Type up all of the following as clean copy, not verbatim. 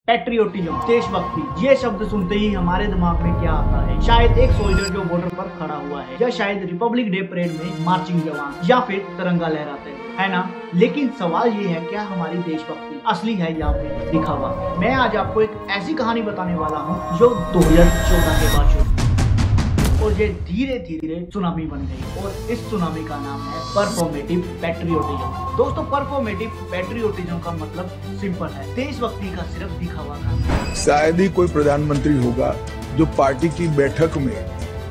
Patriotism, देशभक्ति, ये शब्द सुनते ही हमारे दिमाग में क्या आता है? शायद एक सोल्जर जो बॉर्डर पर खड़ा हुआ है, या शायद रिपब्लिक डे परेड में मार्चिंग जवान, या फिर तिरंगा लहराते हैं, है ना? लेकिन सवाल ये है, क्या हमारी देशभक्ति असली है या फिर दिखावा? मैं आज आपको एक ऐसी कहानी बताने वाला हूँ जो 2014 के बाद शुरू और ये धीरे धीरे सुनामी बन गई, और इस सुनामी का नाम है परफॉर्मेटिव पैट्रियोटिज्म। दोस्तों, परफॉर्मेटिव पैट्रियोटिज्म का मतलब सिंपल है, देशभक्ति का सिर्फ दिखावा करना। शायद ही कोई प्रधानमंत्री होगा जो पार्टी की बैठक में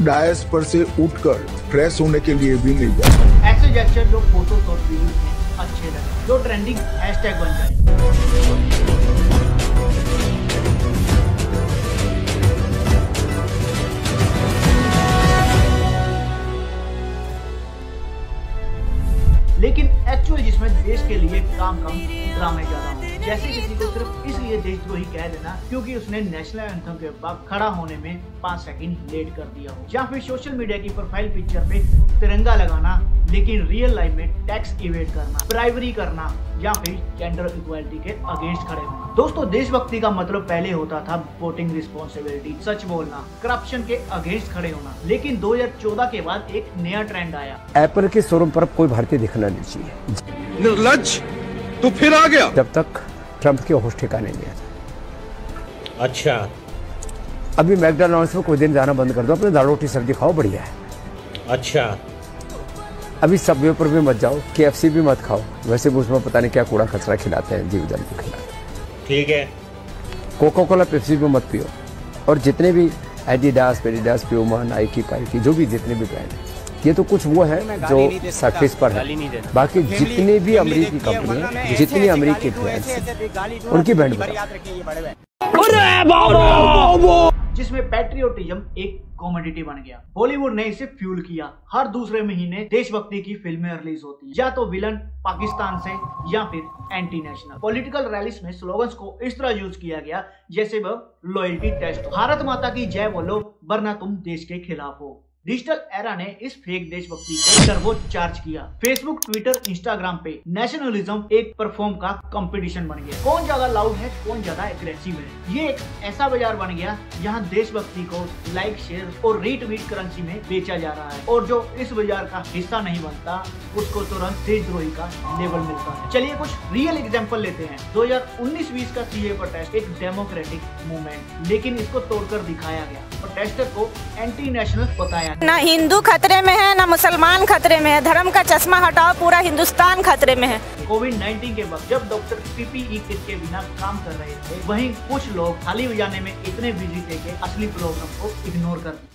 डायस पर से उठकर फ्रेश होने के लिए भी नहीं जाए। ऐसे जेस्चर जो फोटो और वीडियो में अच्छे लगे, जो ट्रेंडिंग हैशटैग बन जाए। लेकिन एक्चुअली जिसमें देश के लिए काम कम, ड्रामे ज्यादा हो। जैसे किसी को सिर्फ इसलिए देशद्रोही कह देना क्योंकि उसने नेशनल एंथम के बाद खड़ा होने में 5 सेकंड लेट कर दिया हो, या फिर सोशल मीडिया की प्रोफाइल पिक्चर पे तिरंगा लगाना लेकिन रियल लाइफ में टैक्स इवेड करना, ब्राइवरी करना, या फिर जेंडर इक्वालिटी के अगेंस्ट खड़े होना। दोस्तों, देशभक्ति का मतलब पहले होता था वोटिंग रिस्पॉन्सिबिलिटी, सच बोलना, करप्शन के अगेंस्ट खड़े होना। लेकिन 2014 के बाद एक नया ट्रेंड आया। एप्पल के शोरूम पर कोई भारतीय दिखना नहीं चाहिए। निर्लज्ज, तो फिर आ गया। जब तक ट्रंप के होश ठिकाने नहीं आए। अच्छा, अभी मैकडॉनल्ड्स में कोई दिन जाना बंद कर दो, अपने दाल रोटी सब्जी खाओ, बढ़िया है। अच्छा, अभी सबवे पर भी मत जाओ, KFC भी मत खाओ, वैसे भी उसमें पता नहीं क्या कूड़ा कचरा खिलाते हैं, जीव जंतु खिलाते हैं। ठीक है। कोका कोला पेप्सी भी मत पियो, और जितने भी एडिडास, पेडिडास, प्यूमा, नाइकी, पाइकी, जो भी जितने भी ब्रांड है, ये तो कुछ वो है जो सरफेस पर है। बाकी जितने भी अमेरिकी कंपनी है, जितनी अमेरिकी ब्रांड्स हैं, उनकी बैंड जिसमें पैट्रियोटिज्म एक कॉमोडिटी बन गया। बॉलीवुड ने इसे फ्यूल किया। हर दूसरे महीने देशभक्ति की फिल्में रिलीज होती हैं, या तो विलन पाकिस्तान से या फिर एंटी नेशनल। पॉलिटिकल रैलीज में स्लोगन्स को इस तरह यूज किया गया जैसे वह लॉयल्टी टेस्ट, भारत माता की जय बोलो वरना तुम देश के खिलाफ हो। डिजिटल एरा ने इस फेक देशभक्ति को सर्वोच्च चार्ज किया। फेसबुक, ट्विटर, इंस्टाग्राम पे नेशनलिज्म एक परफॉर्म का कंपटीशन बन गया। कौन ज्यादा लाउड है, कौन ज्यादा एग्रेसिव है। ये एक ऐसा बाजार बन गया जहां देशभक्ति को लाइक, शेयर और रीट्वीट करेंसी में बेचा जा रहा है, और जो इस बाजार का हिस्सा नहीं बनता उसको तुरंत देशद्रोही का लेबल मिलता है। चलिए कुछ रियल एग्जाम्पल लेते हैं। 2019-20 का CAA प्रोटेस्ट एक डेमोक्रेटिक मूवमेंट, लेकिन इसको तोड़कर दिखाया गया। प्रोटेस्टर को एंटी नेशनल बताया। ना हिंदू खतरे में है, ना मुसलमान खतरे में है। धर्म का चश्मा हटाओ, पूरा हिंदुस्तान खतरे में है। कोविड-19 के वक्त जब डॉक्टर PPE किट के बिना काम कर रहे थे, वहीं कुछ लोग थाली बजाने में इतने बिजी थे कि असली प्रॉब्लम को इग्नोर कर दिया।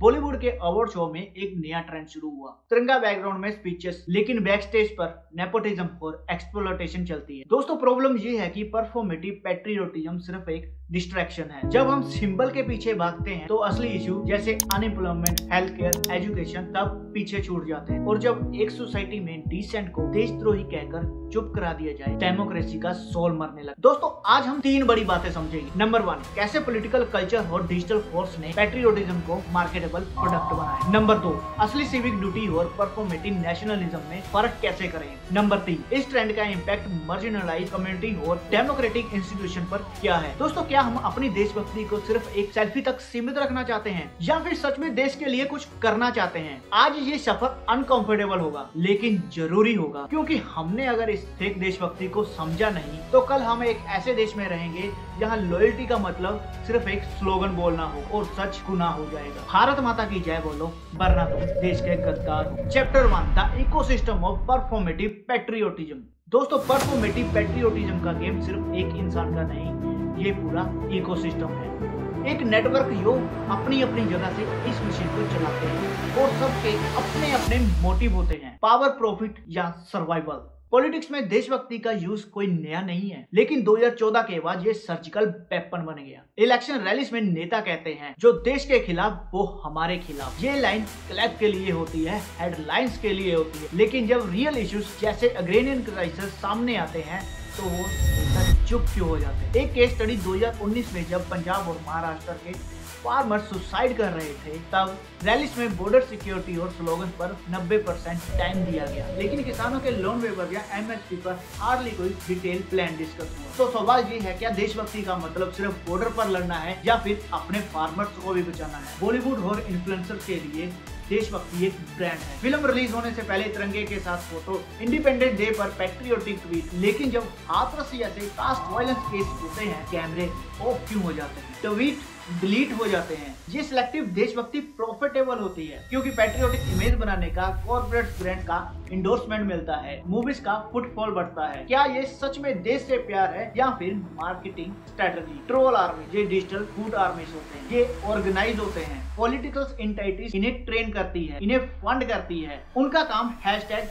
बॉलीवुड के अवार्ड शो में एक नया ट्रेंड शुरू हुआ। तिरंगा बैकग्राउंड में स्पीचेस, लेकिन बैक स्टेज पर नेपोटिज्म और एक्सप्लॉयटेशन चलती है। दोस्तों, प्रॉब्लम ये है कि परफॉर्मेटिव पैट्रियोटिज्म सिर्फ एक डिस्ट्रैक्शन है। जब हम सिंबल के पीछे भागते हैं तो असली इश्यू जैसे अनएम्प्लॉयमेंट, हेल्थ केयर, एजुकेशन तब पीछे छूट जाते हैं। और जब एक सोसाइटी में डिसेंट को देशद्रोही कहकर चुप करा दिया जाए, डेमोक्रेसी का सोल मरने लगा। दोस्तों, आज हम 3 बड़ी बातें समझेंगे। नंबर 1, कैसे पॉलिटिकल कल्चर और डिजिटल फोर्स ने पैट्रियोटिज्म को मार्केटेबल प्रोडक्ट बनाया। नंबर 2, असली सिविक ड्यूटी और परफॉर्मेटिव नेशनलिज्म में फर्क कैसे करें। नंबर 3, इस ट्रेंड का इम्पैक्ट मार्जिनलाइज्ड कम्युनिटी और डेमोक्रेटिक इंस्टीट्यूशन पर क्या है। दोस्तों, क्या हम अपनी देशभक्ति को सिर्फ एक सेल्फी तक सीमित रखना चाहते हैं, या फिर सच में देश के लिए कुछ करना चाहते हैं? आज ये सफर अनकंफर्टेबल होगा, लेकिन जरूरी होगा, क्योंकि हमने अगर इस फेक देशभक्ति को समझा नहीं तो कल हम एक ऐसे देश में रहेंगे जहां लॉयल्टी का मतलब सिर्फ एक स्लोगन बोलना हो और सच गुनाह हो जाएगा। भारत माता की जय बोलो वरना तुम देश के गद्दार हो। Chapter 1, the ecosystem of performative patriotism. दोस्तों, परफॉर्मेटिव पैट्रियोटिज्म का गेम सिर्फ एक इंसान का नहीं, ये पूरा इकोसिस्टम है। एक नेटवर्क जो अपनी अपनी जगह से इस मशीन को चलाते हैं, और सबके अपने अपने मोटिव होते हैं, पावर, प्रॉफिट या सर्वाइवल। पॉलिटिक्स में देशभक्ति का यूज कोई नया नहीं है, लेकिन 2014 के बाद ये सर्जिकल वेपन बन गया। इलेक्शन रैलीज में नेता कहते हैं जो देश के खिलाफ वो हमारे खिलाफ। ये लाइन क्लैप के लिए होती है, हेडलाइंस के लिए होती है, लेकिन जब रियल इश्यूज जैसे अग्रेरियन क्राइसिस सामने आते हैं तो वो चुप क्यों हो जाते हैं। एक केस स्टडी 2019 में जब पंजाब और महाराष्ट्र के फार्मर सुसाइड कर रहे थे तब रैलीज में बॉर्डर सिक्योरिटी और स्लोगन पर 90% टाइम दिया गया, लेकिन किसानों के लोन वेवर या MSP पर हार्डली कोई डिटेल प्लान डिस्कस हुआ। तो सवाल ये है, क्या देशभक्ति का मतलब सिर्फ बॉर्डर पर लड़ना है या फिर अपने फार्मर्स को भी बचाना है? बॉलीवुड और इन्फ्लुएंसर के लिए देशभक्ति एक ब्रांड है। फिल्म रिलीज होने से पहले तिरंगे के साथ फोटो, इंडिपेंडेंस डे पर पैट्रियोटिक ट्वीट, लेकिन जब हाथरस जैसे कास्ट वायलेंस केस होते हैं कैमरे ऑफ क्यों हो जाते हैं, ट्वीट डिलीट हो जाते हैं? ये सिलेक्टिव देशभक्ति प्रॉफिटेबल होती है क्योंकि पैट्रियोटिक इमेज बनाने का कॉर्पोरेट ब्रांड का इंडोर्समेंट मिलता है, मूवीज का फुटफॉल बढ़ता है। क्या ये सच में देश से प्यार है या फिर मार्केटिंग स्ट्रेटजी? ट्रोल आर्मी, ये डिजिटल फूड आर्मीज होते हैं, ये ऑर्गेनाइज होते हैं। पॉलिटिकल एंटिटीज इन्हें ट्रेन करती है, इन्हें फंड करती है। उनका काम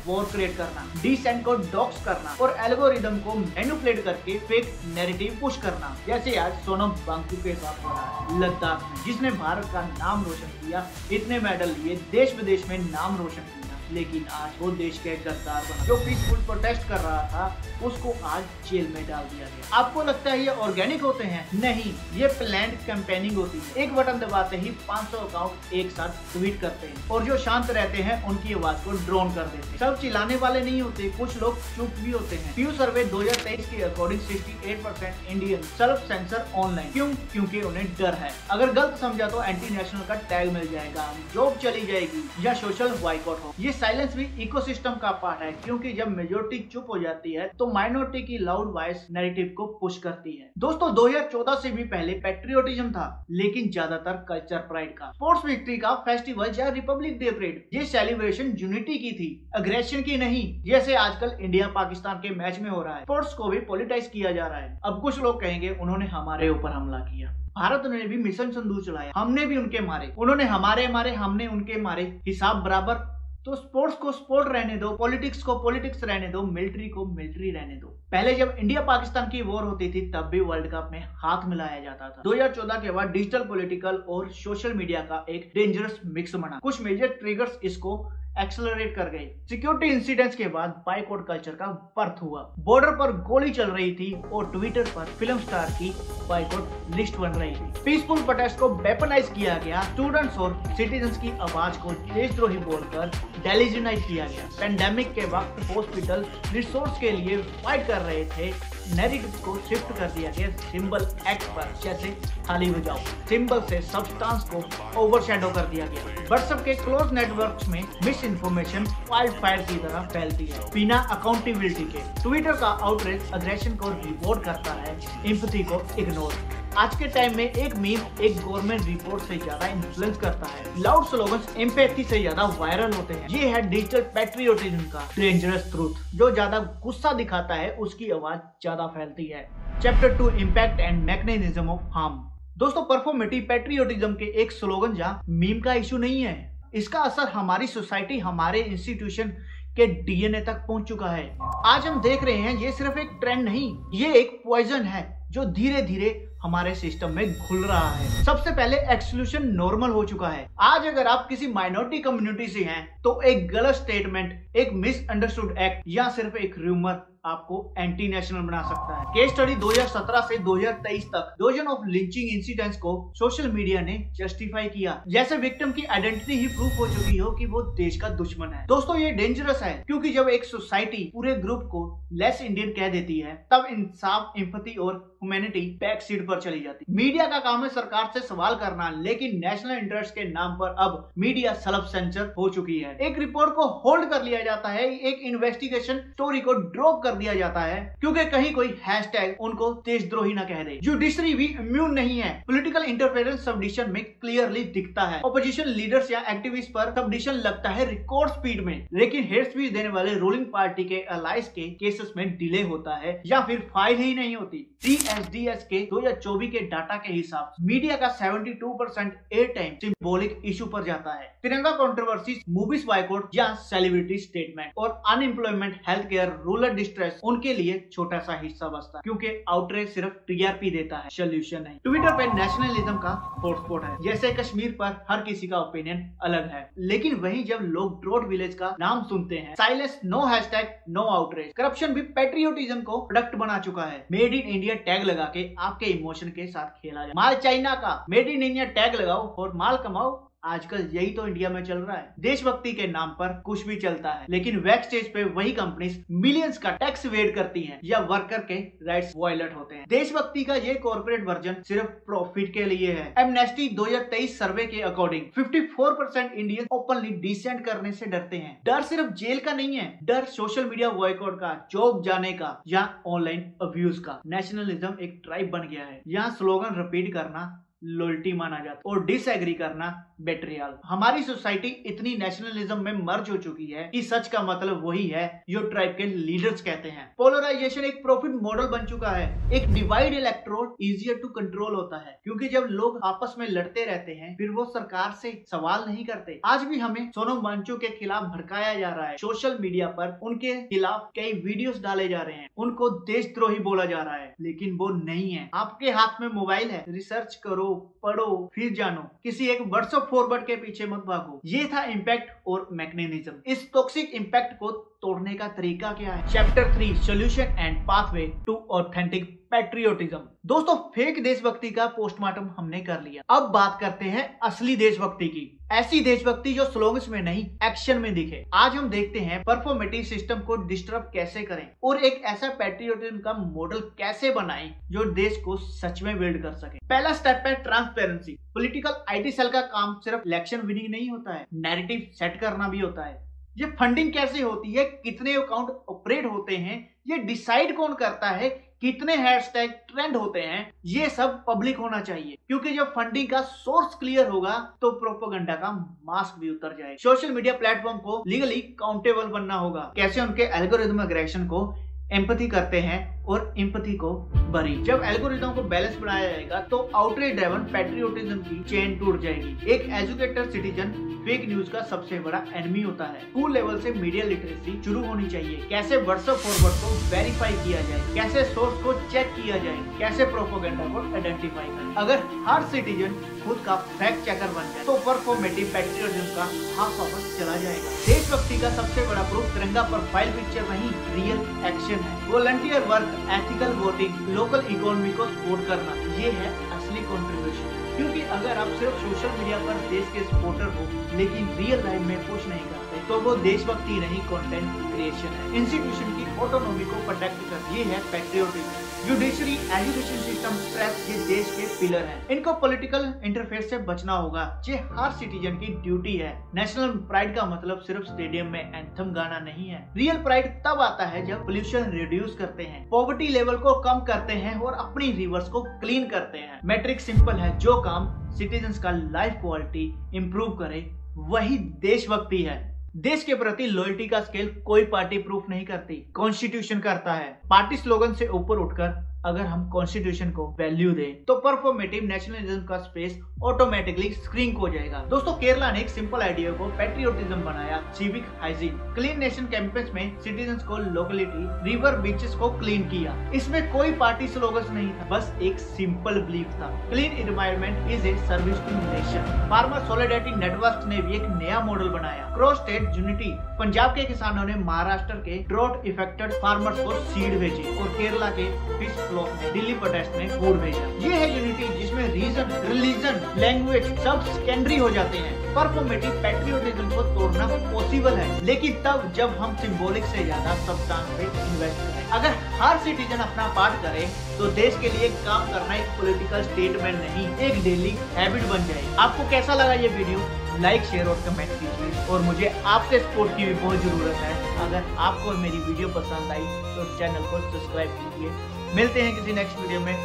#वॉर क्रिएट करना, डिसेंट को डॉक्स करना और एल्गोरिदम को मैनिपुलेट करके फेक नैरेटिव पुश करना, जैसे आज सोनम बांकू के साथ हो रहा है लद्दाख में, जिसने भारत का नाम रोशन किया, इतने मेडल लिए, देश विदेश में नाम रोशन किया, लेकिन आज वो देश के गद्दार बना। जो पीसफुल प्रोटेस्ट कर रहा था उसको आज जेल में डाल दिया गया। आपको लगता है ये ऑर्गेनिक होते हैं? नहीं, ये प्लान्ड कैंपेनिंग होती है। एक बटन दबाते ही 500 अकाउंट एक साथ ट्वीट करते हैं और जो शांत रहते हैं उनकी आवाज को ड्रोन कर देते हैं। सब चिल्लाने वाले नहीं होते, कुछ लोग चुप भी होते हैं। प्यू सर्वे 2023 के according 68% Indian self censor online. क्यों? क्योंकि उन्हें डर है, अगर गलत समझा तो एंटी नेशनल का टैग मिल जाएगा, जॉब चली जाएगी या सोशल बॉयकॉट हो। ये साइलेंस भी इकोसिस्टम का पार्ट है क्योंकि जब मेजोरिटी चुप हो जाती है तो माइनॉरिटी की लाउड वॉइस नैरेटिव को पुश करती है। दोस्तों 2014 से भी पहले पैट्रियोटिज्म था, लेकिन ज्यादातर कल्चर प्राइड का। स्पोर्ट्स विक्ट्री का फेस्टिवल या रिपब्लिक डे परेड, ये सेलिब्रेशन यूनिटी की थी, अग्रेशन की नहीं, जैसे आजकल इंडिया पाकिस्तान के मैच में हो रहा है। स्पोर्ट्स को भी पॉलिटाइज किया जा रहा है। अब कुछ लोग कहेंगे उन्होंने हमारे ऊपर हमला किया, भारत ने भी मिशन सिंदूर चलाया, हमने भी उनके मारे, उन्होंने हमारे मारे, हमने उनके मारे, हिसाब बराबर। तो स्पोर्ट्स को स्पोर्ट रहने दो, पॉलिटिक्स को पॉलिटिक्स रहने दो, मिलिट्री को मिलिट्री रहने दो। पहले जब इंडिया पाकिस्तान की वॉर होती थी तब भी वर्ल्ड कप में हाथ मिलाया जाता था। 2014 के बाद डिजिटल, पॉलिटिकल और सोशल मीडिया का एक डेंजरस मिक्स बना। कुछ मेजर ट्रिगर्स इसको एक्सेलरेट कर गए। सिक्योरिटी इंसिडेंट्स के बाद बाइकआउट कल्चर का बर्थ हुआ। बॉर्डर पर गोली चल रही थी और ट्विटर पर फिल्म स्टार की बाइकआउट लिस्ट बन रही थी। पीसफुल प्रोटेस्ट को वेपनाइज किया गया। स्टूडेंट्स और सिटीजन्स की आवाज को देशद्रोही बोलकर डेलिजिनाइज किया गया। पेंडेमिक के वक्त हॉस्पिटल रिसोर्स के लिए फाइट कर रहे थे, नैरेटिव को शिफ्ट कर दिया गया सिंबल एक्ट पर, जैसे थाली बजाओ। सिंबल से सब्सटेंस को ओवरशैडो कर दिया गया। व्हाट्सएप के क्लोज नेटवर्क्स में मिस इन्फॉर्मेशन वाइल्ड फायर की तरह फैलती है बिना अकाउंटेबिलिटी के। ट्विटर का आउटरीच अग्रेशन को रिपोर्ट करता है, एम्पैथी को इग्नोर। आज के टाइम में एक मीम एक गवर्नमेंट रिपोर्ट से ज्यादा इन्फ्लुएंस करता है। लाउड स्लोगन्स एम्पैथी से ज्यादा वायरल होते हैं। ये है डिजिटल पैट्रियोटिज्म का डेंजरस ट्रूथ। जो ज्यादा गुस्सा दिखाता है उसकी आवाज ज्यादा फैलती है। Chapter 2, impact and mechanism of harm. दोस्तों परफॉर्मेटिव पैट्रियोटिज्म के एक स्लोगन या मीम का इशू नहीं है, इसका असर हमारी सोसाइटी, हमारे इंस्टीट्यूशन के डीएनए तक पहुंच चुका है। आज हम देख रहे हैं ये सिर्फ एक ट्रेंड नहीं, ये एक पॉइजन है जो धीरे धीरे हमारे सिस्टम में घुल रहा है। सबसे पहले एक्सक्लूशन नॉर्मल हो चुका है। आज अगर आप किसी माइनॉरिटी कम्युनिटी से हैं तो एक गलत स्टेटमेंट, एक मिसअंडरस्टूड एक्ट या सिर्फ एक रूमर आपको एंटी नेशनल बना सकता है। केस स्टडी 2017 से 2023 तक डोजन ऑफ लिंचिंग इंसिडेंट्स को सोशल मीडिया ने जस्टिफाई किया, जैसे विक्टिम की आइडेंटिटी ही प्रूफ हो चुकी हो कि वो देश का दुश्मन है। दोस्तों ये डेंजरस है क्योंकि जब एक सोसाइटी पूरे ग्रुप को लेस इंडियन कह देती है तब इंसाफ, एम्पैथी और ह्यूमैनिटी बैक सीट पर चली जाती। मीडिया का काम है सरकार से सवाल करना, लेकिन नेशनल इंटरेस्ट के नाम पर अब मीडिया सेल्फ सेंसर हो चुकी है। एक रिपोर्ट को होल्ड कर लिया जाता है, एक इन्वेस्टिगेशन स्टोरी को ड्रॉप कर दिया जाता है क्योंकि कहीं कोई हैशटैग उनको देशद्रोही ना कह दे। जुडिशरी भी इम्यून नहीं है। पॉलिटिकल इंटरफेरेंस सबडिशन में क्लियरली दिखता है। ऑपोजिशन लीडर्स या एक्टिविस्ट पर सबडिशन लगता है रिकॉर्ड स्पीड में, लेकिन हेड स्पीच देने वाले रूलिंग पार्टी के अलाइज के केसेस में डिले होता है या फिर फाइल ही नहीं होती। CSDS के 2024 के डाटा के हिसाब से मीडिया का 72% एयर टाइम सिंबॉलिक इशू पर जाता है। तिरंगा कंट्रोवर्सी, मूवीज बाइकआउट या सेलिब्रिटी स्टेटमेंट और unemployment, health care, rural distress stress उनके लिए छोटा सा हिस्सा बचता है, क्योंकि आउटरीच सिर्फ टीआरपी देता है, सोल्यूशन नहीं। ट्विटर पे नेशनलिज्म का हॉटस्पॉट है। जैसे कश्मीर पर हर किसी का ओपिनियन अलग है, लेकिन वहीं जब लोग ड्रॉट विलेज का नाम सुनते हैं, silence, no hashtag, no outreach. Corruption भी पैट्रियोटिज्म को प्रोडक्ट बना चुका है। मेड इन इंडिया टैग लगा के आपके इमोशन के साथ खेला जाए। माल चाइना का, मेड इन इंडिया टैग लगाओ और माल कमाओ। आजकल यही तो इंडिया में चल रहा है। देशभक्ति के नाम पर कुछ भी चलता है, लेकिन बैक स्टेज पे वही कंपनीज मिलियंस का टैक्स वेड करती हैं या वर्कर के राइट्स वायलेट होते हैं। देशभक्ति का ये कॉर्पोरेट वर्जन सिर्फ प्रॉफिट के लिए है। एमनेस्टी 2023 सर्वे के अकॉर्डिंग 54% इंडियन ओपनली डिसेंट करने से डरते हैं। डर सिर्फ जेल का नहीं है, डर सोशल मीडिया बॉयकॉट का, जॉब जाने का या ऑनलाइन अब्यूज का। नेशनलिज्म एक ट्राइब बन गया है। यहाँ स्लोगन रिपीट करना लॉयल्टी माना जाता और डिसएग्री करना बेट्रियल। हमारी सोसाइटी इतनी नेशनलिज्म में मर्ज हो चुकी है कि सच का मतलब वही है जो ट्राइब के लीडर्स कहते हैं। पोलराइजेशन एक प्रॉफिट मॉडल बन चुका है। एक divided electorate easier to control होता है, क्योंकि जब लोग आपस में लड़ते रहते हैं फिर वो सरकार से सवाल नहीं करते। आज भी हमें सोनम वांगचुक के खिलाफ भड़काया जा रहा है। सोशल मीडिया पर उनके खिलाफ कई वीडियोस डाले जा रहे हैं, उनको देशद्रोही बोला जा रहा है, लेकिन वो नहीं है। आपके हाथ में मोबाइल है, रिसर्च करो, पढ़ो, फिर जानो। किसी एक व्हाट्सएप फॉरवर्ड के पीछे मत भागो। ये था इम्पैक्ट और मैकेनिज्म। इस टॉक्सिक इम्पैक्ट को तोड़ने का तरीका क्या है? Chapter 3, solution and pathway to authentic patriotism. दोस्तों, फेक देशभक्ति का पोस्टमार्टम हमने कर लिया। अब बात करते हैं असली देशभक्ति की। ऐसी देशभक्ति जो स्लोगन्स में नहीं, एक्शन में दिखे। आज हम देखते हैं परफॉर्मेटिव सिस्टम को डिस्टर्ब कैसे करें और एक ऐसा पैट्रियोटिज्म का मॉडल कैसे बनाएं जो देश को सच में बिल्ड कर सके। पहला स्टेप है ट्रांसपेरेंसी। पॉलिटिकल आईटी सेल का काम सिर्फ इलेक्शन विनिंग नहीं होता है, नैरेटिव सेट करना भी होता है। ये फंडिंग कैसे होती है, कितने अकाउंट ऑपरेट होते हैं, ये डिसाइड कौन करता है, कितने हैशटैग ट्रेंड होते हैं, ये सब पब्लिक होना चाहिए। क्योंकि जब फंडिंग का सोर्स क्लियर होगा तो प्रोपेगेंडा का मास्क भी उतर जाएगा। सोशल मीडिया प्लेटफॉर्म को लीगली काउंटेबल बनना होगा। कैसे उनके एल्गोरिथम एग्रेशन को एम्पैथी करते हैं और एम्पैथी को बरी। जब एल्गोरिथम को बैलेंस बनाया जाएगा तो आउटरीच ड्राइवन पैट्रियोटिज्म की चेन टूट जाएगी। एक एजुकेटेड सिटीजन फेक न्यूज का सबसे बड़ा एनिमी होता है। स्कूल लेवल से मीडिया लिटरेसी शुरू होनी चाहिए। कैसे व्हाट्सएप फॉरवर्ड को वेरीफाई किया जाए, कैसे सोर्स को चेक किया जाए, कैसे प्रोपेगेंडा को आइडेंटिफाई करें। अगर हर सिटीजन खुद का फैक्ट चेकर बन जाए तो परफॉर्मेटिव पैट्रियोटिज्म का हाफ वापस चला जाएगा। देशभक्ति का सबसे बड़ा प्रूफ तिरंगा पर फाइल पिक्चर नहीं, रियल एक्शन है। Volunteer work, ethical voting, local economy को सपोर्ट करना, ये है असली कंट्रीब्यूशन। क्योंकि अगर आप सिर्फ सोशल मीडिया पर देश के सपोर्टर हो लेकिन रियल लाइफ में कुछ नहीं करते तो वो देशभक्ति नहीं, कंटेंट क्रिएशन है। इंस्टीट्यूशन की ऑटोनॉमी को प्रोटेक्ट कर, ये है patriotism. Judiciary, education system, press, ये देश के पिलर हैं। इनको पॉलिटिकल इंटरफेयर से बचना होगा। ये हर सिटीजन की ड्यूटी है। नेशनल प्राइड का मतलब सिर्फ स्टेडियम में एंथम गाना नहीं है। रियल प्राइड तब आता है जब पोल्यूशन रिड्यूस करते हैं, पॉवर्टी लेवल को कम करते हैं और अपनी रिवर्स को क्लीन करते हैं। मैट्रिक सिंपल है, जो काम सिटीजन्स का लाइफ क्वालिटी इंप्रूव करे वही देशभक्ति है। देश के प्रति लॉयल्टी का स्केल कोई पार्टी प्रूफ नहीं करती, कॉन्स्टिट्यूशन करता है। पार्टी स्लोगन से ऊपर उठकर अगर हम कॉन्स्टिट्यूशन को वैल्यू दें तो परफॉर्मेटिव नेशनलिज्म का स्पेस ऑटोमेटिकली स्क्रीन हो जाएगा। दोस्तों, केरला ने एक सिंपल आइडिया को पैट्रियोटिज्म बनाया, civic hygiene. Clean nation campaigns में सिटीजन्स को लोकेलिटी, रिवर, बीचेस को क्लीन किया। इसमें कोई पार्टी स्लोगन नहीं था, बस एक सिंपल बिलीफ था, clean environment is a service to nation. Farmer solidarity network ने भी एक नया मॉडल बनाया, क्रॉस स्टेट यूनिटी। पंजाब के किसानों ने महाराष्ट्र के ड्रॉट इफेक्टेड फार्मर्स को सीड भेजी और केरला के फिश ने दिल्ली प्रोटेस्ट में फूड भेजा। ये है यूनिटी जिसमें रीजन, रिलीजन, लैंग्वेज सब सेकेंडरी हो जाते हैं। परफॉर्मेटिव पैट्रियोटिज्म को तोड़ना पॉसिबल है, लेकिन तब जब हम सिंबॉलिक से ज्यादा सब्सटेंस पे इन्वेस्ट करें। अगर हर सिटीजन अपना पार्ट करे तो देश के लिए काम करना एक पॉलिटिकल स्टेटमेंट नहीं, एक डेली हैबिट बन जाएगी। आपको कैसा लगा ये वीडियो? लाइक, शेयर और कमेंट कीजिए और मुझे आपके सपोर्ट की भी बहुत जरूरत है। अगर आपको मेरी वीडियो पसंद आई तो चैनल को सब्सक्राइब कीजिए। मिलते हैं किसी नेक्स्ट वीडियो में।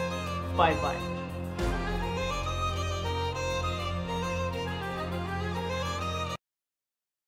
Bye bye.